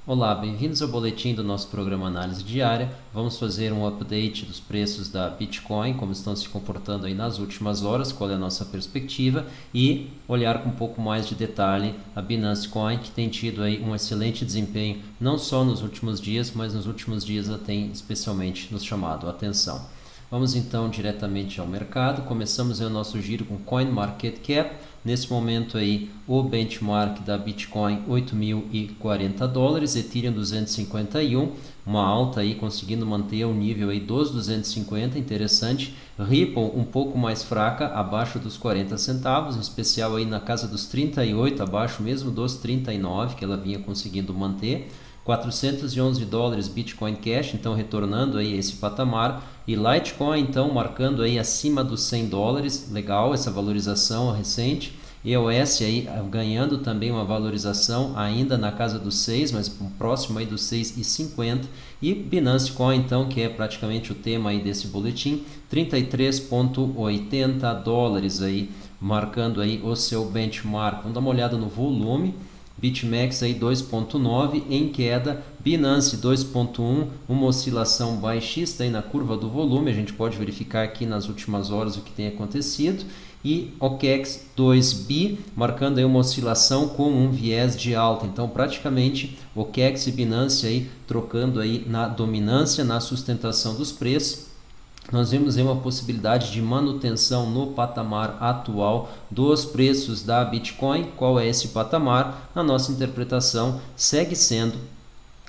Olá, bem-vindos ao boletim do nosso programa Análise Diária. Vamos fazer um update dos preços da Bitcoin, como estão se comportando aí nas últimas horas, qual é a nossa perspectiva e olhar com um pouco mais de detalhe a Binance Coin, que tem tido aí um excelente desempenho, não só nos últimos dias, mas nos últimos dias ela tem especialmente nos chamado a atenção. Vamos então diretamente ao mercado. Começamos aí o nosso giro com CoinMarketCap. Nesse momento aí o benchmark da Bitcoin $8.040, Ethereum 251, uma alta aí conseguindo manter o nível aí dos 250, interessante. Ripple um pouco mais fraca, abaixo dos 40 centavos, em especial aí na casa dos 38, abaixo mesmo dos 39 que ela vinha conseguindo manter. $411 Bitcoin Cash, então retornando aí a esse patamar, e Litecoin então marcando aí acima dos $100, legal essa valorização recente. EOS aí ganhando também uma valorização ainda na casa dos 6, mas próximo aí dos 6,50, e Binance Coin então, que é praticamente o tema aí desse boletim, $33,80 aí, marcando aí o seu benchmark. Vamos dar uma olhada no volume. BitMEX aí 2.9 em queda, Binance 2.1, uma oscilação baixista aí na curva do volume, a gente pode verificar aqui nas últimas horas o que tem acontecido, e OKEX 2B marcando aí uma oscilação com um viés de alta. Então praticamente OKEX e Binance aí trocando aí na dominância, na sustentação dos preços. Nós vemos aí uma possibilidade de manutenção no patamar atual dos preços da Bitcoin. Qual é esse patamar? Na nossa interpretação, segue sendo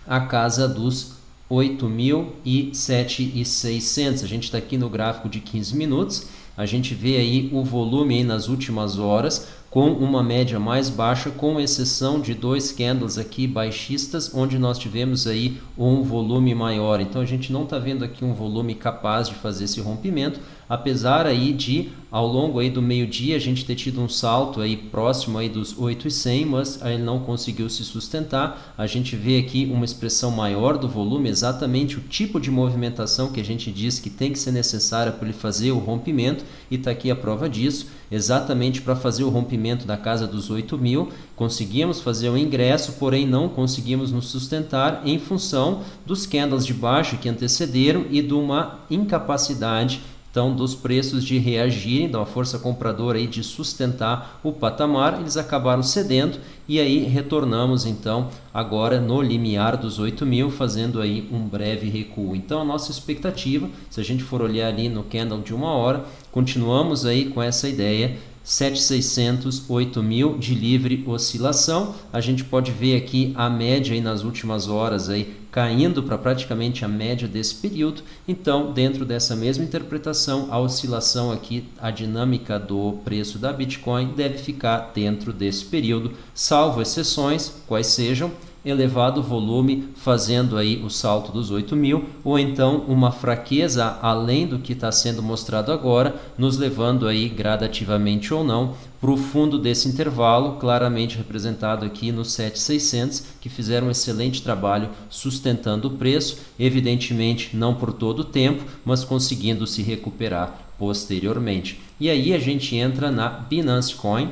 a casa dos 8.007.600. A gente está aqui no gráfico de 15 minutos. A gente vê aí o volume aí nas últimas horas com uma média mais baixa, com exceção de dois candles aqui baixistas, onde nós tivemos aí um volume maior. Então a gente não está vendo aqui um volume capaz de fazer esse rompimento, apesar aí de ao longo aí do meio-dia a gente ter tido um salto aí próximo aí dos 8.100, mas ele não conseguiu se sustentar. A gente vê aqui uma expressão maior do volume, exatamente o tipo de movimentação que a gente diz que tem que ser necessária para ele fazer o rompimento, e está aqui a prova disso. Exatamente para fazer o rompimento da casa dos 8.000, conseguimos fazer o ingresso, porém não conseguimos nos sustentar em função dos candles de baixo que antecederam e de uma incapacidade então dos preços de reagirem, da força compradora aí de sustentar o patamar. Eles acabaram cedendo e aí retornamos então agora no limiar dos 8.000, fazendo aí um breve recuo. Então a nossa expectativa, se a gente for olhar ali no candle de uma hora, continuamos aí com essa ideia 7.600, 8.000 de livre oscilação. A gente pode ver aqui a média aí nas últimas horas aí caindo para praticamente a média desse período. Então, dentro dessa mesma interpretação, a oscilação aqui, a dinâmica do preço da Bitcoin deve ficar dentro desse período, salvo exceções, quais sejam elevado volume fazendo aí o salto dos 8.000, ou então uma fraqueza além do que está sendo mostrado agora, nos levando aí gradativamente ou não para o fundo desse intervalo, claramente representado aqui nos 7.600, que fizeram um excelente trabalho sustentando o preço, evidentemente não por todo o tempo, mas conseguindo se recuperar posteriormente. E aí a gente entra na Binance Coin.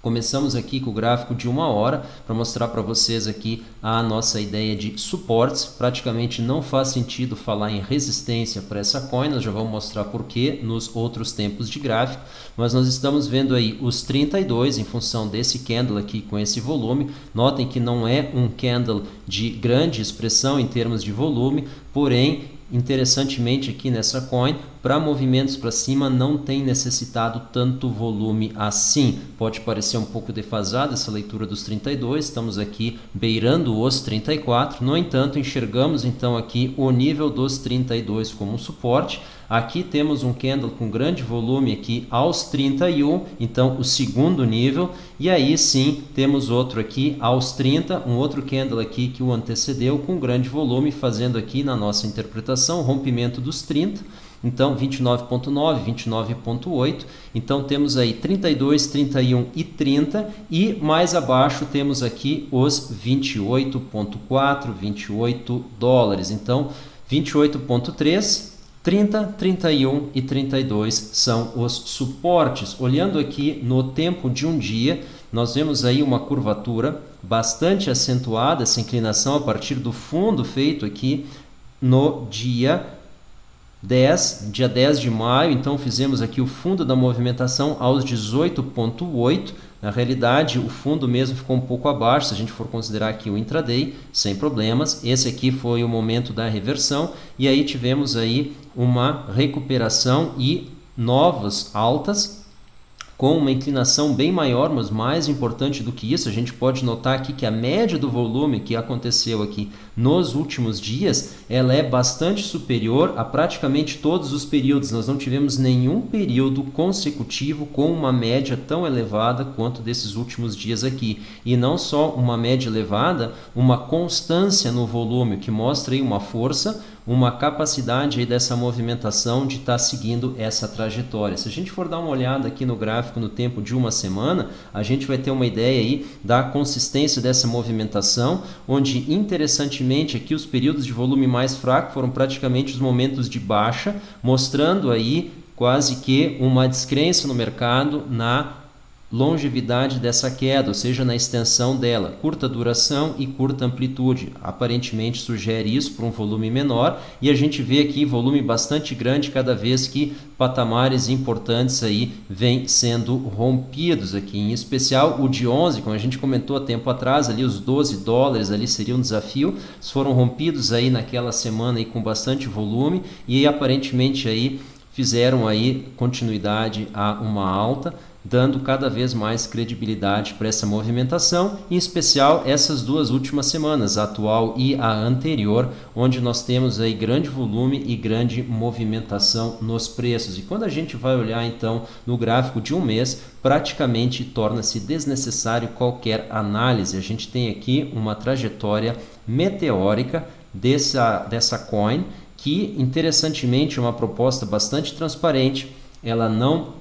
Começamos aqui com o gráfico de uma hora para mostrar para vocês aqui a nossa ideia de suportes. Praticamente não faz sentido falar em resistência para essa coin, nós já vamos mostrar por quê nos outros tempos de gráfico, mas nós estamos vendo aí os 32 em função desse candle aqui com esse volume. Notem que não é um candle de grande expressão em termos de volume, porém interessantemente aqui nessa coin, para movimentos para cima não tem necessitado tanto volume assim. Pode parecer um pouco defasada essa leitura dos 32, estamos aqui beirando os 34, no entanto enxergamos então aqui o nível dos 32 como um suporte. Aqui temos um candle com grande volume aqui aos 31, então o segundo nível, e aí sim temos outro aqui aos 30, um outro candle aqui que o antecedeu com grande volume, fazendo aqui na nossa interpretação o rompimento dos 30. Então 29.9, 29.8, então temos aí 32, 31 e 30, e mais abaixo temos aqui os 28.4, 28 dólares, então 28.3, 30, 31 e 32 são os suportes. Olhando aqui no tempo de um dia, nós vemos aí uma curvatura bastante acentuada, essa inclinação a partir do fundo feito aqui no dia 10 de maio, então fizemos aqui o fundo da movimentação aos 18,8. Na realidade, o fundo mesmo ficou um pouco abaixo, se a gente for considerar aqui o intraday, sem problemas. Esse aqui foi o momento da reversão e aí tivemos aí uma recuperação e novas altas com uma inclinação bem maior, mas mais importante do que isso, a gente pode notar aqui que a média do volume que aconteceu aqui nos últimos dias, ela é bastante superior a praticamente todos os períodos. Nós não tivemos nenhum período consecutivo com uma média tão elevada quanto desses últimos dias aqui. E não só uma média elevada, uma constância no volume, que mostra aí uma força, uma capacidade aí dessa movimentação de estar seguindo essa trajetória. Se a gente for dar uma olhada aqui no gráfico no tempo de uma semana, a gente vai ter uma ideia aí da consistência dessa movimentação, onde interessantemente aqui os períodos de volume mais fraco foram praticamente os momentos de baixa, mostrando aí quase que uma descrença no mercado na longevidade dessa queda, ou seja, na extensão dela, curta duração e curta amplitude. Aparentemente sugere isso para um volume menor e a gente vê aqui volume bastante grande cada vez que patamares importantes aí vêm sendo rompidos aqui, em especial o de 11, como a gente comentou há tempo atrás, ali os $12 ali seria um desafio, foram rompidos aí naquela semana aí com bastante volume e aparentemente aí fizeram aí continuidade a uma alta, dando cada vez mais credibilidade para essa movimentação, em especial essas duas últimas semanas, a atual e a anterior, onde nós temos aí grande volume e grande movimentação nos preços. E quando a gente vai olhar então no gráfico de um mês, praticamente torna-se desnecessário qualquer análise. A gente tem aqui uma trajetória meteórica dessa coin, que interessantemente é uma proposta bastante transparente, ela não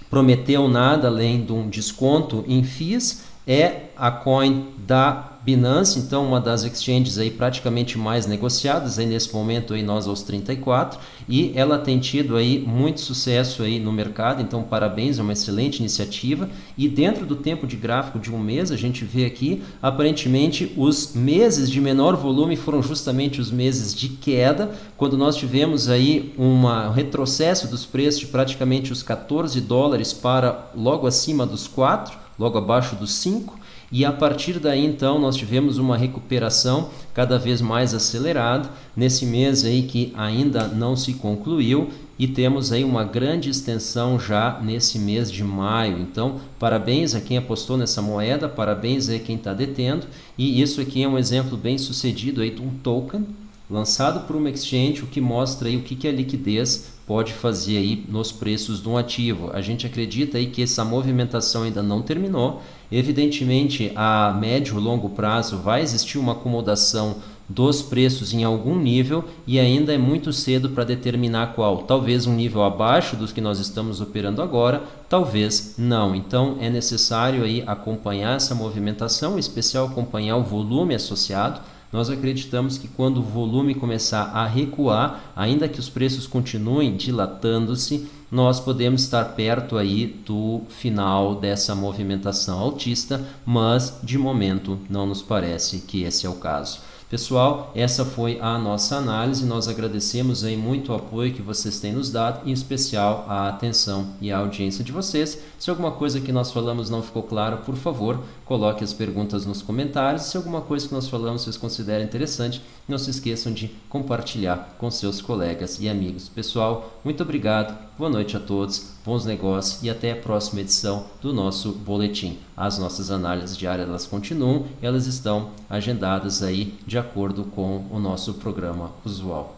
prometeu nada além de um desconto em FIIs, é a coin da Binance, então uma das exchanges aí praticamente mais negociadas, aí nesse momento aí nós aos 34, e ela tem tido aí muito sucesso aí no mercado, então parabéns, é uma excelente iniciativa. E dentro do tempo de gráfico de um mês, a gente vê aqui, aparentemente os meses de menor volume foram justamente os meses de queda, quando nós tivemos aí um retrocesso dos preços de praticamente os $14 para logo acima dos 4, logo abaixo dos 5, e a partir daí então nós tivemos uma recuperação cada vez mais acelerada nesse mês aí que ainda não se concluiu, e temos aí uma grande extensão já nesse mês de maio. Então parabéns a quem apostou nessa moeda, parabéns a quem está detendo, e isso aqui é um exemplo bem sucedido aí de um token lançado por uma exchange, o que mostra aí o que a liquidez pode fazer aí nos preços de um ativo. A gente acredita aí que essa movimentação ainda não terminou. Evidentemente, a médio e longo prazo vai existir uma acomodação dos preços em algum nível e ainda é muito cedo para determinar qual. Talvez um nível abaixo dos que nós estamos operando agora, talvez não. Então é necessário aí acompanhar essa movimentação, em especial acompanhar o volume associado. Nós acreditamos que quando o volume começar a recuar, ainda que os preços continuem dilatando-se, nós podemos estar perto aí do final dessa movimentação altista, mas de momento não nos parece que esse é o caso. Pessoal, essa foi a nossa análise. Nós agradecemos aí muito o apoio que vocês têm nos dado, em especial a atenção e a audiência de vocês. Se alguma coisa que nós falamos não ficou claro, por favor, coloque as perguntas nos comentários. Se alguma coisa que nós falamos vocês considerem interessante, não se esqueçam de compartilhar com seus colegas e amigos. Pessoal, muito obrigado, boa noite a todos, bons negócios e até a próxima edição do nosso boletim. As nossas análises diárias elas continuam, elas estão agendadas aí de acordo com o nosso programa usual.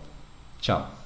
Tchau!